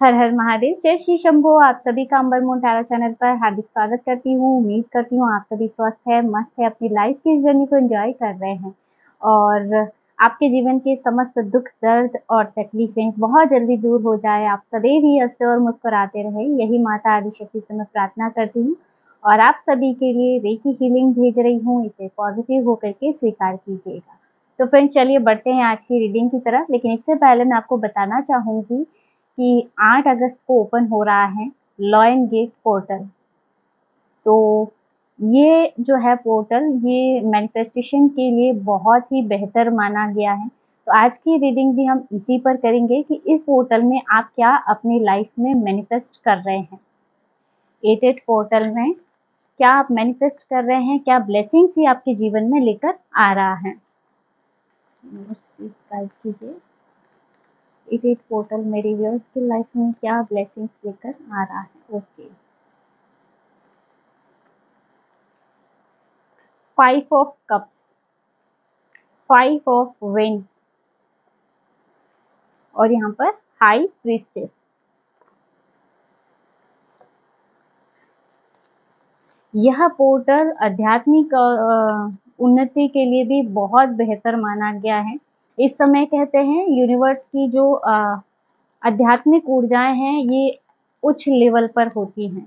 हर हर महादेव, जय श्री शंभो। आप सभी का अंबर मून टैरो चैनल पर हार्दिक स्वागत करती हूँ। उम्मीद करती हूँ आप सभी स्वस्थ है, मस्त है, अपनी लाइफ की जर्नी को एंजॉय कर रहे हैं और आपके जीवन के समस्त दुख दर्द और तकलीफें बहुत जल्दी दूर हो जाए। आप सदैव ही हंसते और मुस्कुराते रहे, यही माता आदिशक्ति से मैं प्रार्थना करती हूँ और आप सभी के लिए रेकी हीलिंग भेज रही हूँ। इसे पॉजिटिव होकर के स्वीकार कीजिएगा। तो फ्रेंड्स, चलिए बढ़ते हैं आज की रीडिंग की तरफ। लेकिन इससे पहले मैं आपको बताना चाहूंगी कि 8 अगस्त को ओपन हो रहा है लॉयन गेट पोर्टल। तो ये जो है पोर्टल, ये मैनिफेस्टेशन के लिए बहुत ही बेहतर माना गया है। तो आज की रीडिंग भी हम इसी पर करेंगे कि इस पोर्टल में आप क्या अपनी लाइफ में मैनिफेस्ट कर रहे हैं। 8 पोर्टल में क्या आप मैनिफेस्ट कर रहे हैं, क्या ब्लेसिंग्स ही आपके जीवन में लेकर आ रहा है। प्लीज गाइड कीजिए। 8 पोर्टल मेरे व्यूअर्स की लाइफ में क्या ब्लेसिंग्स लेकर आ रहा है। Okay, 5 of cups, 5 of wands और यहाँ पर हाई प्रीस्टेस। यह पोर्टल आध्यात्मिक उन्नति के लिए भी बहुत बेहतर माना गया है। इस समय कहते हैं यूनिवर्स की जो आध्यात्मिक ऊर्जाएं हैं, ये उच्च लेवल पर होती हैं।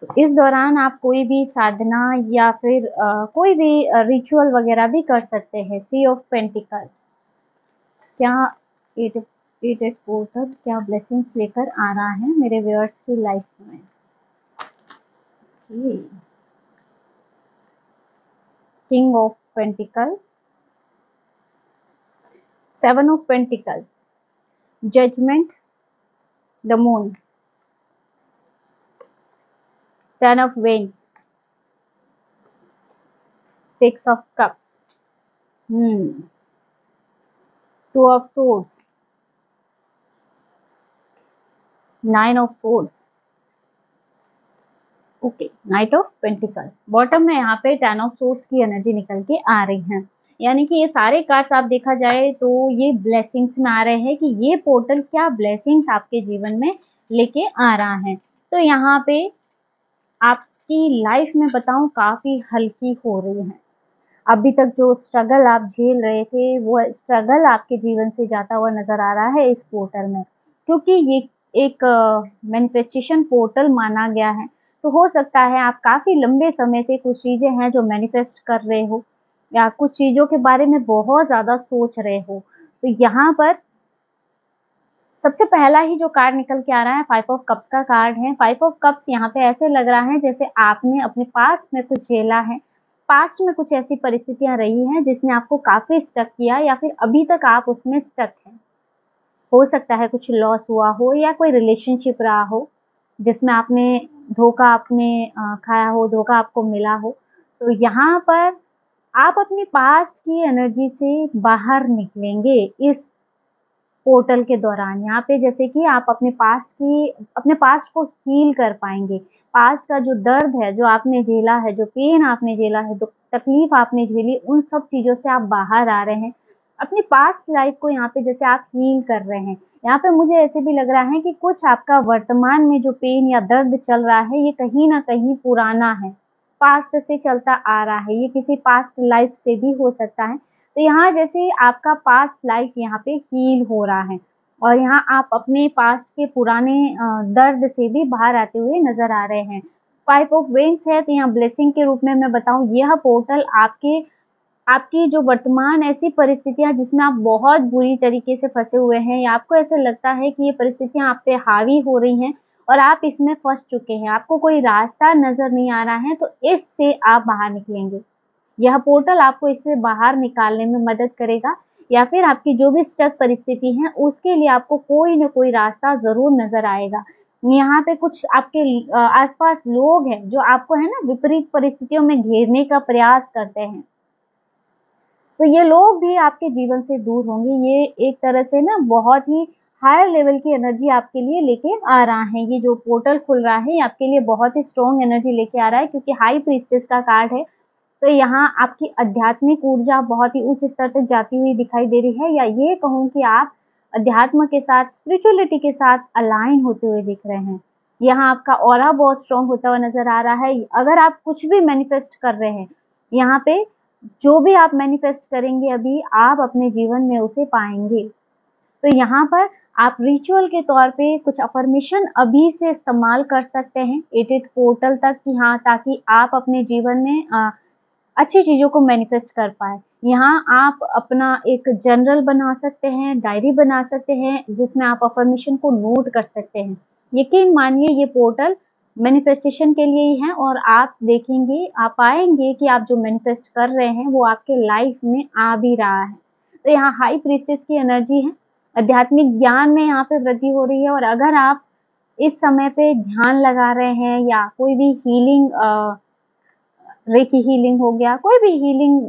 तो इस दौरान आप कोई भी साधना या फिर कोई भी रिचुअल वगैरह भी कर सकते हैं। 3 ऑफ पेंटिकल, क्या 8 पोर्टल क्या ब्लेसिंग्स लेकर आ रहा है मेरे व्यूअर्स की लाइफ में। King of pentacle, 7 of pentacle, judgment, the moon, 10 of wands, 6 of cups, 2 of swords, 9 of swords. Okay, knight of pentacle. Bottom में यहाँ पे 10 ऑफ सोर्ड्स की एनर्जी निकल के आ रही है। यानी कि ये सारे कार्ड्स आप देखा जाए तो ये ब्लेसिंग्स में आ रहे हैं कि ये पोर्टल क्या ब्लेसिंग्स आपके जीवन में लेके आ रहा है। तो यहाँ पे आपकी लाइफ में बताऊं काफी हल्की हो रही है। अभी तक जो स्ट्रगल आप झेल रहे थे, वो स्ट्रगल आपके जीवन से जाता हुआ नजर आ रहा है इस पोर्टल में, क्योंकि ये एक मैनिफेस्टेशन पोर्टल माना गया है। तो हो सकता है आप काफी लंबे समय से कुछ चीजें हैं जो मैनिफेस्ट कर रहे हो या कुछ चीजों के बारे में बहुत ज्यादा सोच रहे हो। तो यहाँ पर सबसे पहला ही जो कार्ड निकल के आ रहा है 5 ऑफ कप्स का कार्ड है। 5 ऑफ कप्स यहाँ पे ऐसे लग रहा है जैसे आपने अपने पास्ट में कुछ झेला है, पास्ट में कुछ ऐसी परिस्थितियां रही हैं जिसने आपको काफी स्टक किया या फिर अभी तक आप उसमें स्टक हैं। हो सकता है कुछ लॉस हुआ हो या कोई रिलेशनशिप रहा हो जिसमें आपने धोखा आपने खाया हो, धोखा आपको मिला हो। तो यहाँ पर आप अपनी पास्ट की एनर्जी से बाहर निकलेंगे इस पोर्टल के दौरान। यहाँ पे जैसे कि आप अपने पास्ट को हील कर पाएंगे। पास्ट का जो दर्द है, जो आपने झेला है, जो पेन आपने झेला है, जो तकलीफ आपने झेली, उन सब चीजों से आप बाहर आ रहे हैं। अपनी पास्ट लाइफ को यहाँ पे जैसे आप हील कर रहे हैं। यहाँ पे मुझे ऐसे भी लग रहा है कि कुछ आपका वर्तमान में जो पेन या दर्द चल रहा है, ये कहीं ना कहीं पुराना है, पास्ट से चलता आ रहा है। ये किसी पास्ट लाइफ से भी हो सकता है। तो यहाँ जैसे आपका पास्ट लाइफ यहाँ पे हील हो रहा है और यहाँ आप अपने पास्ट के पुराने दर्द से भी बाहर आते हुए नजर आ रहे हैं। 5 ऑफ वेंस है, तो यहाँ ब्लेसिंग के रूप में मैं बताऊं, यह पोर्टल आपकी जो वर्तमान ऐसी परिस्थितियां जिसमें आप बहुत बुरी तरीके से फंसे हुए हैं या आपको ऐसे लगता है कि ये परिस्थितियां आप पे हावी हो रही हैं और आप इसमें फंस चुके हैं, आपको कोई रास्ता नजर नहीं आ रहा है, तो इससे आप बाहर निकलेंगे। यह पोर्टल आपको इससे बाहर निकालने में मदद करेगा या फिर आपकी जो भी स्टक परिस्थिति है उसके लिए आपको कोई ना कोई रास्ता जरूर नजर आएगा। यहाँ पे कुछ आपके आसपास लोग हैं जो आपको है ना विपरीत परिस्थितियों में घेरने का प्रयास करते हैं, तो ये लोग भी आपके जीवन से दूर होंगे। ये एक तरह से ना बहुत ही हायर लेवल की एनर्जी आपके लिए लेके आ रहा है। ये जो पोर्टल खुल रहा है, ये आपके लिए बहुत ही स्ट्रॉन्ग एनर्जी लेके आ रहा है, क्योंकि हाई प्रीस्टेस का कार्ड है। तो यहाँ आपकी आध्यात्मिक ऊर्जा बहुत ही उच्च स्तर तक जाती हुई दिखाई दे रही है, या ये कहूँ कि आप अध्यात्म के साथ, स्पिरिचुअलिटी के साथ अलाइन होते हुए दिख रहे हैं। यहाँ आपका ऑरा बहुत स्ट्रॉन्ग होता हुआ नज़र आ रहा है। अगर आप कुछ भी मैनिफेस्ट कर रहे हैं, यहाँ पे जो भी आप मैनिफेस्ट करेंगे अभी, आप अपने जीवन में उसे पाएँगे। तो यहाँ पर आप रिचुअल के तौर पे कुछ अफ़र्मेशन अभी से इस्तेमाल कर सकते हैं 88 पोर्टल तक, कि हाँ, ताकि आप अपने जीवन में अच्छी चीज़ों को मैनिफेस्ट कर पाएँ। यहाँ आप अपना एक जर्नल बना सकते हैं, डायरी बना सकते हैं, जिसमें आप अफ़र्मेशन को नोट कर सकते हैं। यकीन मानिए ये पोर्टल मैनिफेस्टेशन के लिए ही है, और आप देखेंगे, आप पाएँगे कि आप जो मैनिफेस्ट कर रहे हैं, वो आपके लाइफ़ में आ भी रहा है। तो यहाँ हाई प्रीस्टेस की एनर्जी है, आध्यात्मिक ज्ञान में यहाँ पे वृद्धि हो रही है, और अगर आप इस समय पे ध्यान लगा रहे हैं या कोई भी हीलिंग रेकी हीलिंग हो गया, कोई भी हीलिंग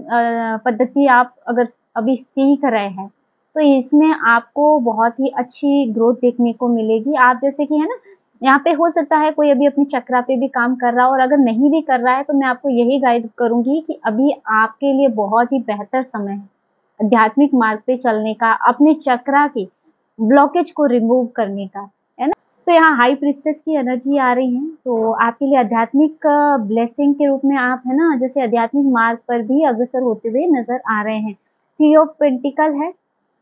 पद्धति आप अगर अभी सीख रहे हैं, तो इसमें आपको बहुत ही अच्छी ग्रोथ देखने को मिलेगी। आप जैसे कि है ना, यहाँ पे हो सकता है कोई अभी अपने चक्रा पे भी काम कर रहा हो, और अगर नहीं भी कर रहा है तो मैं आपको यही गाइड करूँगी कि अभी आपके लिए बहुत ही बेहतर समय है आध्यात्मिक मार्ग पे चलने का, अपने चक्रा के ब्लॉकेज को रिमूव करने का, है ना? तो यहाँ हाई प्रीस्टेस की एनर्जी आ रही है, तो आपके लिए आध्यात्मिक ब्लेसिंग के रूप में आप है ना, जैसे आध्यात्मिक मार्ग पर भी अग्रसर होते हुए नज़र आ रहे हैं। थ्री ऑफ पेंटिकल है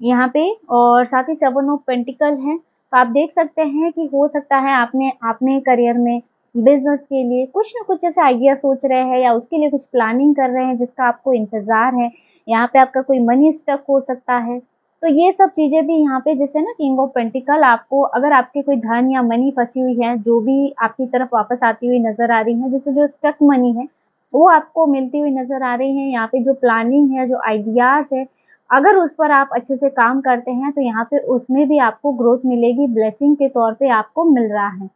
यहाँ पे, और साथ ही सेवन ऑफ पेंटिकल है। तो आप देख सकते हैं कि हो सकता है आपने अपने करियर में, बिज़नेस के लिए कुछ ना कुछ ऐसे आइडिया सोच रहे हैं, या उसके लिए कुछ प्लानिंग कर रहे हैं जिसका आपको इंतज़ार है। यहाँ पे आपका कोई मनी स्टक हो सकता है। तो ये सब चीज़ें भी यहाँ पे, जैसे ना किंग ऑफ पेंटिकल, आपको अगर आपके कोई धन या मनी फँसी हुई है, जो भी आपकी तरफ वापस आती हुई नज़र आ रही है, जैसे जो स्टक मनी है, वो आपको मिलती हुई नज़र आ रही है। यहाँ पे जो प्लानिंग है, जो आइडियाज़ है, अगर उस पर आप अच्छे से काम करते हैं, तो यहाँ पे उसमें भी आपको ग्रोथ मिलेगी, ब्लेसिंग के तौर पे आपको मिल रहा है।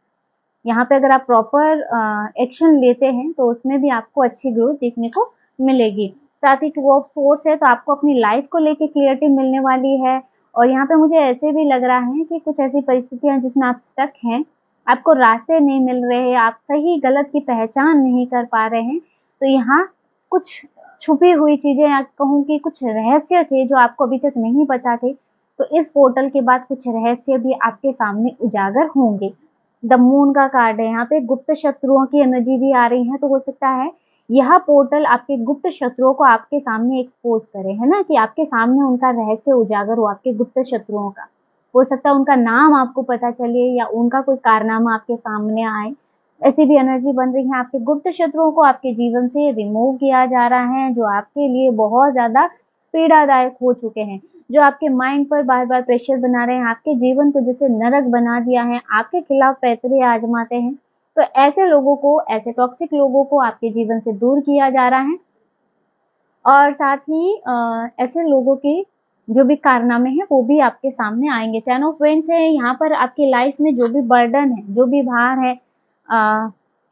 यहाँ पे अगर आप प्रॉपर एक्शन लेते हैं, तो उसमें भी आपको अच्छी ग्रोथ देखने को मिलेगी। साथ ही टू ऑफ सोर्ड्स है, तो आपको अपनी लाइफ को लेके क्लियरिटी मिलने वाली है, और यहाँ पे मुझे ऐसे भी लग रहा है कि कुछ ऐसी परिस्थितियाँ हैं जिसमें आप स्टक हैं, आपको रास्ते नहीं मिल रहे, आप सही गलत की पहचान नहीं कर पा रहे हैं। तो यहाँ कुछ छुपी हुई चीज़ें, या कहूँ कि कुछ रहस्य थे जो आपको अभी तक नहीं पता थे, तो इस पोर्टल के बाद कुछ रहस्य भी आपके सामने उजागर होंगे। द मून का कार्ड है, यहाँ पे गुप्त शत्रुओं की एनर्जी भी आ रही है, तो हो सकता है यह पोर्टल आपके गुप्त शत्रुओं को आपके सामने एक्सपोज करे, है ना, कि आपके सामने उनका रहस्य उजागर हो, आपके गुप्त शत्रुओं का। हो सकता है उनका नाम आपको पता चले, या उनका कोई कारनामा आपके सामने आए। ऐसी भी एनर्जी बन रही है, आपके गुप्त शत्रुओं को आपके जीवन से रिमूव किया जा रहा है, जो आपके लिए बहुत ज़्यादा पीड़ादायक हो चुके हैं, जो आपके माइंड पर बार-बार प्रेशर बना रहे हैं, आपके जीवन को जैसे नरक बना दिया है, आपके खिलाफ पैतरे आजमाते हैं। तो ऐसे लोगों को, ऐसे टॉक्सिक लोगों को आपके जीवन से दूर किया जा रहा है, और साथ ही ऐसे लोगों के जो भी कारनामे हैं, वो भी आपके सामने आएँगे। 10 ऑफ वेंस है, यहाँ पर आपकी लाइफ में जो भी बर्डन है, जो भी भार है,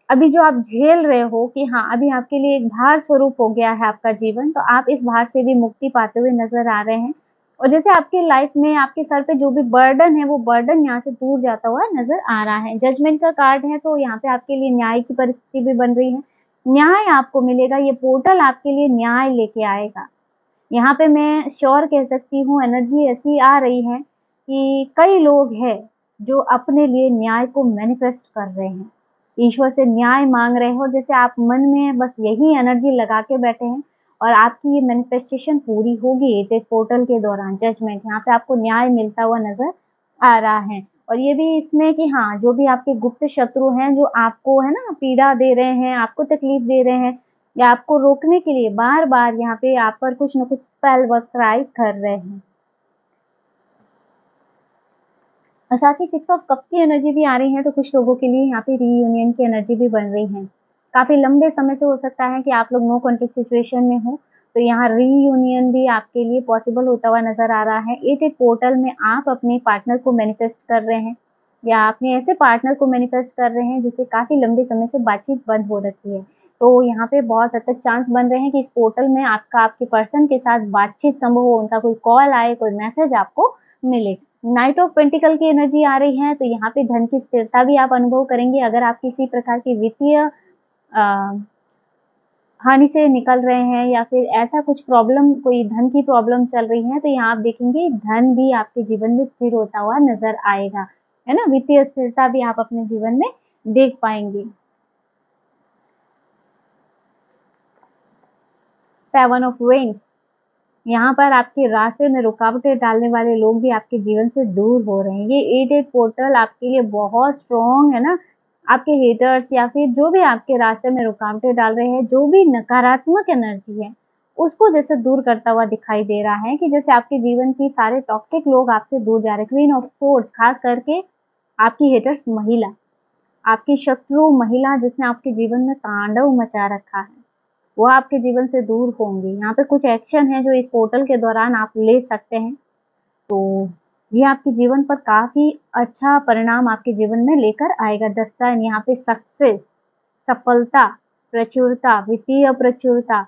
अभी जो आप झेल रहे हो कि हाँ, अभी आपके लिए एक भार स्वरूप हो गया है आपका जीवन, तो आप इस भार से भी मुक्ति पाते हुए नज़र आ रहे हैं। और जैसे आपकी लाइफ में आपके सर पे जो भी बर्डन है, वो बर्डन यहाँ से दूर जाता हुआ नज़र आ रहा है। जजमेंट का कार्ड है, तो यहाँ पे आपके लिए न्याय की परिस्थिति भी बन रही है। न्याय आपको मिलेगा, ये पोर्टल आपके लिए न्याय लेके आएगा। यहाँ पे मैं श्योर कह सकती हूँ, एनर्जी ऐसी आ रही है कि कई लोग हैं जो अपने लिए न्याय को मैनिफेस्ट कर रहे हैं, ईश्वर से न्याय मांग रहे हैं, और जैसे आप मन में बस यही एनर्जी लगा के बैठे हैं, और आपकी ये मैनिफेस्टेशन पूरी होगी 88 पोर्टल के दौरान। जजमेंट, यहाँ पे आपको न्याय मिलता हुआ नज़र आ रहा है। और ये भी इसमें कि हाँ, जो भी आपके गुप्त शत्रु हैं, जो आपको है ना पीड़ा दे रहे हैं, आपको तकलीफ दे रहे हैं, या आपको रोकने के लिए बार-बार यहाँ पे आप पर कुछ न कुछ स्पेल वर्क ट्राई कर रहे हैं। और साथ ही 6 ऑफ कप्स की एनर्जी भी आ रही है, तो कुछ लोगों के लिए यहाँ पे रीयूनियन की एनर्जी भी बन रही है। काफ़ी लंबे समय से हो सकता है कि आप लोग नो कॉन्टैक्ट सिचुएशन में हो, तो यहाँ रीयूनियन भी आपके लिए पॉसिबल होता हुआ नज़र आ रहा है। 88 पोर्टल में आप अपने पार्टनर को मैनिफेस्ट कर रहे हैं, या अपने ऐसे पार्टनर को मैनिफेस्ट कर रहे हैं जिससे काफ़ी लंबे समय से बातचीत बंद हो रखी है। तो यहाँ पे बहुत हद तक चांस बन रहे हैं कि इस पोर्टल में आपका आपके पर्सन के साथ बातचीत संभव हो, उनका कोई कॉल आए, कोई मैसेज आपको मिले। नाइट ऑफ पेंटिकल की एनर्जी आ रही है, तो यहाँ पे धन की स्थिरता भी आप अनुभव करेंगे। अगर आप किसी प्रकार की वित्तीय हानि से निकल रहे हैं या फिर ऐसा कुछ प्रॉब्लम, कोई धन की प्रॉब्लम चल रही है, तो यहाँ आप देखेंगे धन भी आपके जीवन में स्थिर होता हुआ नजर आएगा, है ना। वित्तीय स्थिरता भी आप अपने जीवन में देख पाएंगे। 7 ऑफ वेंस, यहाँ पर आपके रास्ते में रुकावटें डालने वाले लोग भी आपके जीवन से दूर हो रहे हैं। ये 8 पोर्टल आपके लिए बहुत स्ट्रॉन्ग है ना। आपके हेटर्स या फिर जो भी आपके रास्ते में रुकावटें डाल रहे हैं, जो भी नकारात्मक एनर्जी है, उसको जैसे दूर करता हुआ दिखाई दे रहा है कि जैसे आपके जीवन की सारे टॉक्सिक लोग आपसे दूर जा रहे हैं। क्वीन ऑफ सोर्ड्स, खास करके आपकी हेटर्स महिला, आपकी शत्रु महिला जिसने आपके जीवन में तांडव मचा रखा है, वो आपके जीवन से दूर होंगे। यहाँ पे कुछ एक्शन है जो इस पोर्टल के दौरान आप ले सकते हैं, तो ये आपके जीवन पर काफी अच्छा परिणाम आपके जीवन में लेकर आएगा। 10 सन, यहाँ पे सक्सेस, सफलता, प्रचुरता, वित्तीय प्रचुरता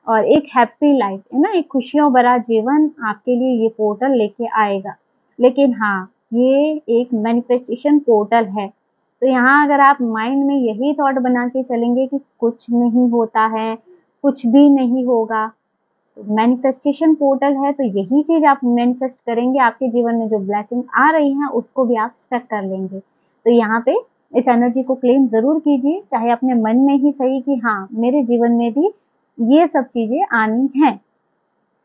और एक हैप्पी लाइफ, है ना, एक खुशियों भरा जीवन आपके लिए ये पोर्टल लेके आएगा। लेकिन हाँ, ये एक मैनिफेस्टेशन पोर्टल है, तो यहाँ अगर आप माइंड में यही थॉट बना के चलेंगे कि कुछ नहीं होता है, कुछ भी नहीं होगा, तो मैनिफेस्टेशन पोर्टल है, तो यही चीज आप मैनिफेस्ट करेंगे, आपके जीवन में जो ब्लेसिंग आ रही है उसको भी आप स्टक कर लेंगे। तो यहाँ पे इस एनर्जी को क्लेम जरूर कीजिए, चाहे अपने मन में ही सही कि हाँ मेरे जीवन में भी ये सब चीजें आनी हैं,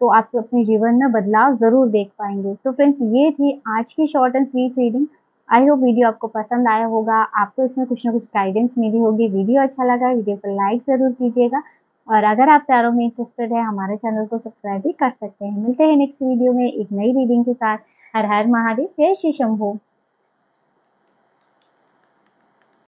तो आप अपने जीवन में बदलाव जरूर देख पाएंगे। तो फ्रेंड्स, ये थी आज की short and sweet reading. I hope video आपको पसंद आया होगा, आपको इसमें कुछ ना कुछ गाइडेंस मिली होगी। वीडियो अच्छा लगा, वीडियो को लाइक जरूर कीजिएगा, और अगर आप टैरो में इंटरेस्टेड है, हमारे चैनल को सब्सक्राइब भी कर सकते हैं। मिलते हैं नेक्स्ट वीडियो में एक नई रीडिंग के साथ। हर हर महादेव, जय श्री शंभू।